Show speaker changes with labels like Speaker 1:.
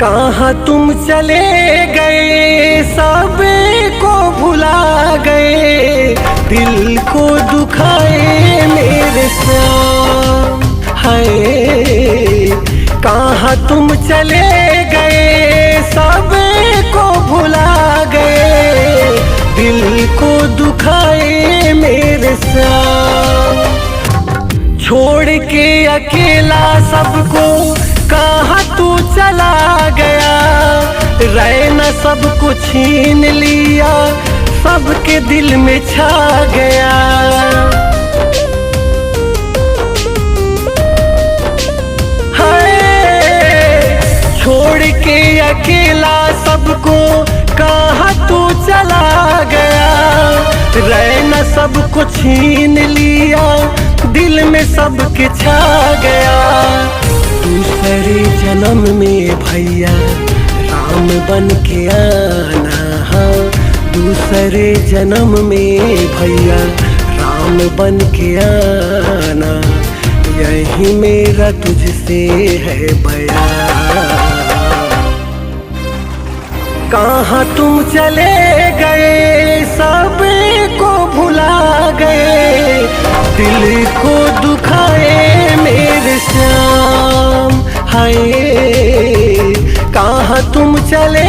Speaker 1: कहाँ तुम चले गए, सब को भुला गए, दिल को दुखाए मेरे श्याम। हाय कहाँ तुम चले गए, सब को भुला गए, दिल को दुखाए मेरे श्याम। छोड़ के अकेला सबको कहाँ तू चला गया, रैना सबको छीन लिया, सबके दिल में छा गया। हाय छोड़ के अकेला सबको कहाँ तू चला गया, रैना सबको छीन लिया, दिल में सबके छा गया। दूसरे जन्म में भैया राम बन के आना, हाँ दूसरे जन्म में भैया राम बन के आना, यही मेरा तुझसे है बयान। कहाँ तुम चले गए, सब को भुला गए, दिल को दुखाए मेरे श्याम। हाय कहाँ तुम चले